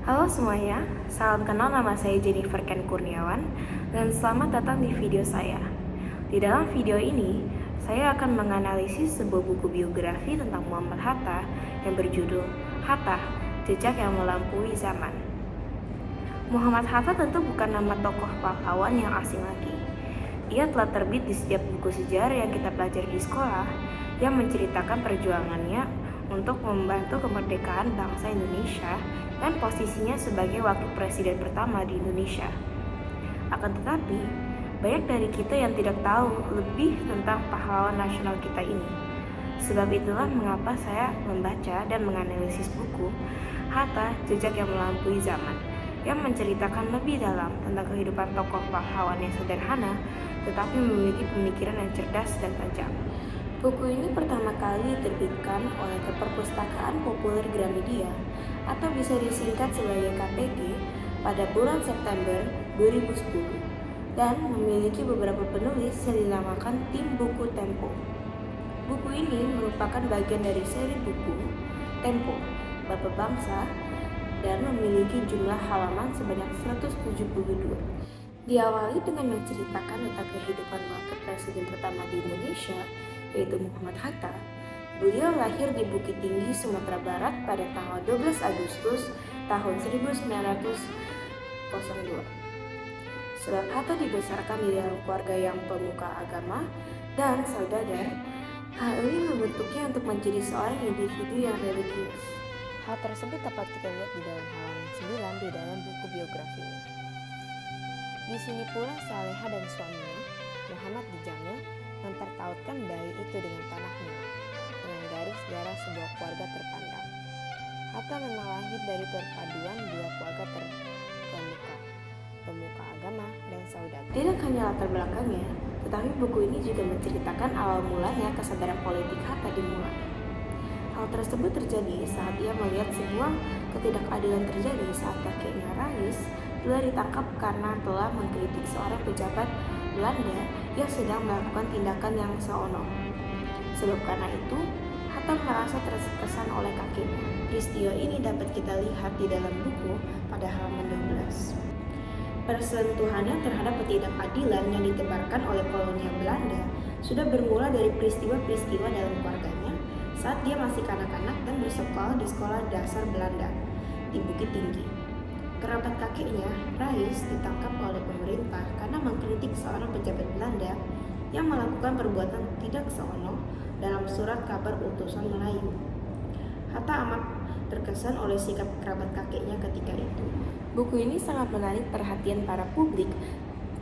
Halo semuanya, salam kenal, nama saya Jennifer Ken Kurniawan dan selamat datang di video saya. Di dalam video ini, saya akan menganalisis sebuah buku biografi tentang Muhammad Hatta yang berjudul Hatta, Jejak yang Melampaui Zaman. Muhammad Hatta tentu bukan nama tokoh pahlawan yang asing lagi. Ia telah terbit di setiap buku sejarah yang kita pelajari di sekolah yang menceritakan perjuangannya untuk membantu kemerdekaan bangsa Indonesia dan posisinya sebagai wakil presiden pertama di Indonesia. Akan tetapi, banyak dari kita yang tidak tahu lebih tentang pahlawan nasional kita ini. Sebab itulah mengapa saya membaca dan menganalisis buku Hatta, Jejak yang Melampaui Zaman, yang menceritakan lebih dalam tentang kehidupan tokoh pahlawan yang sederhana tetapi memiliki pemikiran yang cerdas dan tajam. Buku ini pertama kali diterbitkan oleh Perpustakaan Populer Gramedia atau bisa disingkat sebagai KPG pada bulan September 2010 dan memiliki beberapa penulis yang dinamakan Tim Buku Tempo. Buku ini merupakan bagian dari seri buku Tempo, Bapak Bangsa, dan memiliki jumlah halaman sebanyak 172. Diawali dengan menceritakan tentang kehidupan wakil presiden pertama di Indonesia, yaitu Muhammad Hatta. Beliau lahir di Bukit Tinggi, Sumatera Barat pada tanggal 12 Agustus tahun 1902. Sebab Hatta dibesarkan di dalam keluarga yang pemuka agama dan saudagar, hal ini membentuknya untuk menjadi seorang individu yang religius. Hal tersebut dapat kita lihat di dalam halaman 9 di dalam buku biografinya. Di sini pula Saleha dan suaminya, Muhammad Dijamil, mempertautkan bayi itu dengan tanahnya, dengan garis darah sebuah keluarga terpandang. Hatta memang lahir dari perpaduan dua keluarga terkemuka, pemuka agama dan saudagar. Tidak hanya latar belakangnya, tetapi buku ini juga menceritakan awal mulanya kesadaran politik Hatta dimulai. Hal tersebut terjadi saat ia melihat sebuah ketidakadilan terjadi saat kakeknya Rais telah ditangkap karena telah mengkritik seorang pejabat Belanda yang sedang melakukan tindakan yang senonoh. Sebab karena itu, Hatta merasa terkesan oleh kakeknya. Peristiwa ini dapat kita lihat di dalam buku pada halaman 12. Persentuhannya terhadap ketidakadilan yang ditebarkan oleh kolonial Belanda sudah bermula dari peristiwa-peristiwa dalam keluarganya saat dia masih kanak-kanak dan bersekolah di sekolah dasar Belanda di Bukit Tinggi. Kerabat kakeknya, Rais, ditangkap oleh pemerintah karena mengkritik seorang pejabat Belanda yang melakukan perbuatan tidak senonoh dalam surat kabar utusan Melayu. Hatta amat terkesan oleh sikap kerabat kakeknya ketika itu. Buku ini sangat menarik perhatian para publik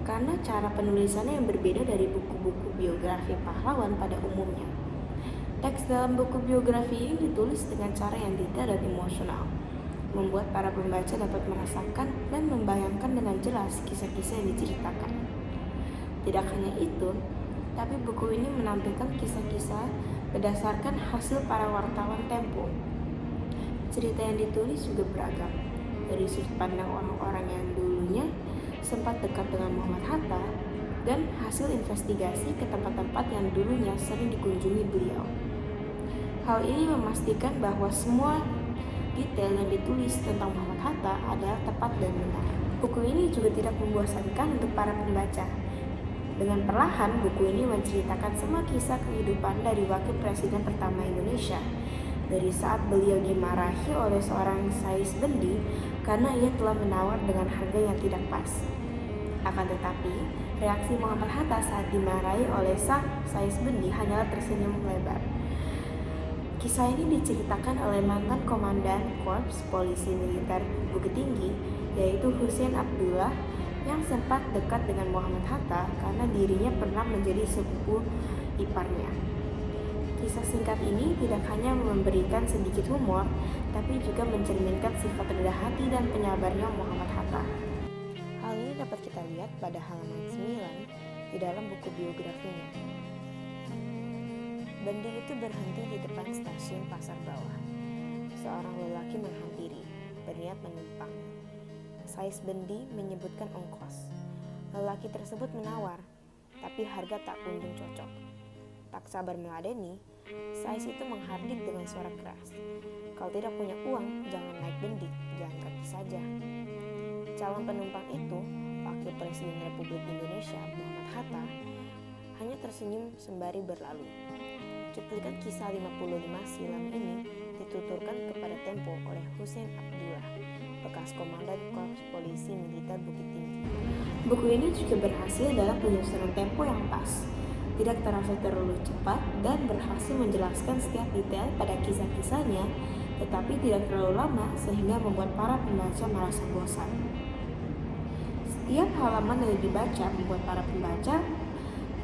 karena cara penulisannya yang berbeda dari buku-buku biografi pahlawan pada umumnya. Teks dalam buku biografi ini ditulis dengan cara yang detail dan emosional, membuat para pembaca dapat merasakan dan membayangkan dengan jelas kisah-kisah yang diceritakan. Tidak hanya itu, tapi buku ini menampilkan kisah-kisah berdasarkan hasil para wartawan Tempo. Cerita yang ditulis juga beragam, dari sudut pandang orang-orang yang dulunya sempat dekat dengan Muhammad Hatta dan hasil investigasi ke tempat-tempat yang dulunya sering dikunjungi beliau. Hal ini memastikan bahwa semua detail yang ditulis tentang Muhammad Hatta adalah tepat dan benar. Buku ini juga tidak membosankan untuk para pembaca. Dengan perlahan, buku ini menceritakan semua kisah kehidupan dari wakil presiden pertama Indonesia, dari saat beliau dimarahi oleh seorang Sais Bendi karena ia telah menawar dengan harga yang tidak pas. Akan tetapi, reaksi Muhammad Hatta saat dimarahi oleh sang Sais Bendi hanyalah tersenyum lebar. Kisah ini diceritakan oleh mantan komandan Korps Polisi Militer Bukit Tinggi, yaitu Hussein Abdullah, yang sempat dekat dengan Muhammad Hatta karena dirinya pernah menjadi sepupu iparnya. Kisah singkat ini tidak hanya memberikan sedikit humor, tapi juga mencerminkan sifat rendah hati dan penyabarnya Muhammad Hatta. Hal ini dapat kita lihat pada halaman 9 di dalam buku biografinya. Bendi itu berhenti di depan stasiun Pasar Bawah. Seorang lelaki menghampiri, berniat menumpang. Sais Bendi menyebutkan ongkos. Lelaki tersebut menawar, tapi harga tak kunjung cocok. Tak sabar meladeni, Sais itu menghardik dengan suara keras. Kalau tidak punya uang, jangan naik Bendi, jalan kaki saja. Calon penumpang itu, Wakil Presiden Republik Indonesia Muhammad Hatta, hanya tersenyum sembari berlalu. Cuplikan kisah 55 silam ini dituturkan kepada Tempo oleh Hussein Abdullah, bekas Komandan Korps Polisi Militer Bukit Tinggi. Buku ini juga berhasil dalam penyusunan tempo yang pas, tidak terasa terlalu cepat dan berhasil menjelaskan setiap detail pada kisah-kisahnya, tetapi tidak terlalu lama sehingga membuat para pembaca merasa bosan. Setiap halaman yang dibaca membuat para pembaca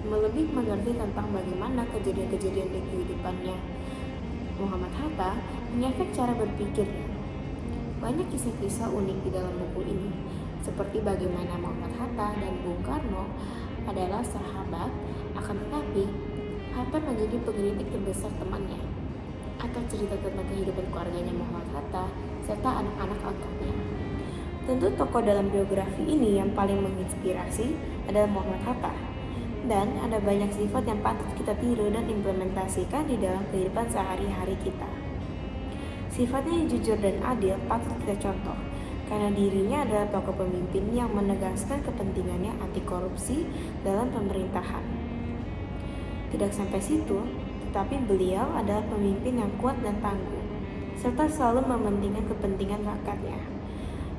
lebih mengerti tentang bagaimana kejadian-kejadian di kehidupannya. Muhammad Hatta mengefek cara berpikirnya. Banyak kisah-kisah unik di dalam buku ini, seperti bagaimana Muhammad Hatta dan Bung Karno adalah sahabat, akan tetapi Hatta menjadi pengkritik terbesar temannya, atau cerita tentang kehidupan keluarganya Muhammad Hatta serta anak-anak angkatnya. Tentu tokoh dalam biografi ini yang paling menginspirasi adalah Muhammad Hatta, dan ada banyak sifat yang patut kita tiru dan implementasikan di dalam kehidupan sehari-hari kita. Sifatnya yang jujur dan adil patut kita contoh, karena dirinya adalah tokoh pemimpin yang menegaskan kepentingannya anti korupsi dalam pemerintahan. Tidak sampai situ, tetapi beliau adalah pemimpin yang kuat dan tangguh, serta selalu mementingkan kepentingan rakyatnya.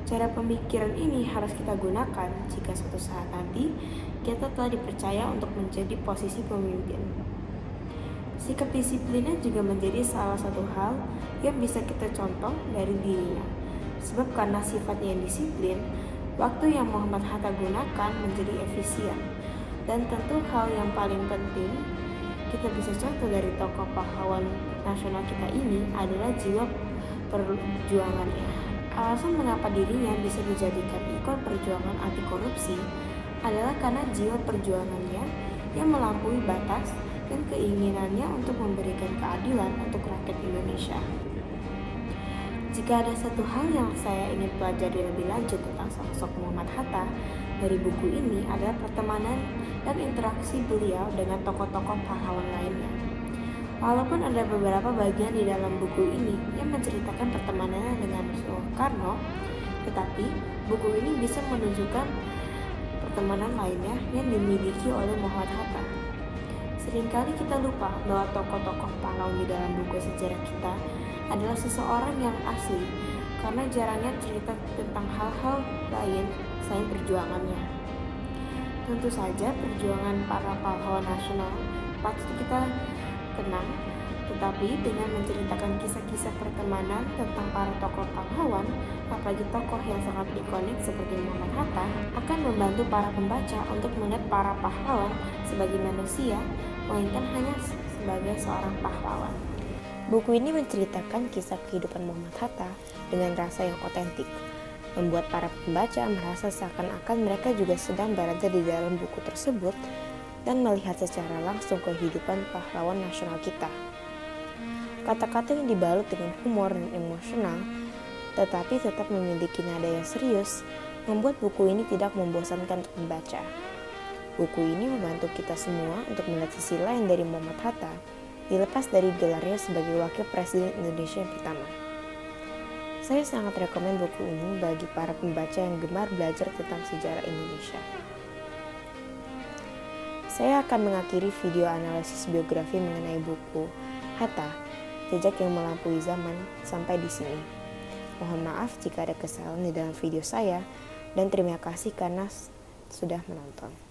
Cara pemikiran ini harus kita gunakan jika suatu saat nanti kita telah dipercaya untuk menjadi posisi pemimpin. Sikap disiplinnya juga menjadi salah satu hal yang bisa kita contoh dari dirinya. Sebab karena sifatnya yang disiplin, waktu yang Muhammad Hatta gunakan menjadi efisien. Dan tentu hal yang paling penting kita bisa contoh dari tokoh pahlawan nasional kita ini adalah jiwa perjuangannya. Alasan mengapa dirinya bisa dijadikan ikon perjuangan anti korupsi adalah karena jiwa perjuangannya yang melampaui batas dan keinginannya untuk memberikan keadilan untuk rakyat Indonesia. Jika ada satu hal yang saya ingin pelajari lebih lanjut tentang sosok Muhammad Hatta dari buku ini adalah pertemanan dan interaksi beliau dengan tokoh-tokoh pahlawan lainnya. Walaupun ada beberapa bagian di dalam buku ini yang menceritakan pertemanannya dengan Soekarno, tetapi buku ini bisa menunjukkan pertemanan lainnya yang dimiliki oleh Muhammad Hatta. Seringkali kita lupa bahwa tokoh-tokoh pahlawan di dalam buku sejarah kita adalah seseorang yang asli, karena jarangnya cerita tentang hal-hal lain selain perjuangannya. Tentu saja perjuangan para pahlawan nasional patut kita kenang, tetapi dengan menceritakan kisah-kisah pertemanan tentang para tokoh pahlawan, apalagi tokoh yang sangat ikonik seperti Muhammad Hatta, akan membantu para pembaca untuk melihat para pahlawan sebagai manusia, melainkan hanya sebagai seorang pahlawan. Buku ini menceritakan kisah kehidupan Muhammad Hatta dengan rasa yang otentik, membuat para pembaca merasa seakan-akan mereka juga sedang berada di dalam buku tersebut dan melihat secara langsung kehidupan pahlawan nasional kita. Kata-kata yang dibalut dengan humor dan emosional, tetapi tetap memiliki nada yang serius, membuat buku ini tidak membosankan untuk membaca. Buku ini membantu kita semua untuk melihat sisi lain dari Muhammad Hatta, dilepas dari gelarnya sebagai Wakil Presiden Indonesia yang pertama. Saya sangat rekomen buku ini bagi para pembaca yang gemar belajar tentang sejarah Indonesia. Saya akan mengakhiri video analisis biografi mengenai buku Hatta, Jejak yang Melampaui Zaman sampai di sini. Mohon maaf jika ada kesalahan di dalam video saya, dan terima kasih karena sudah menonton.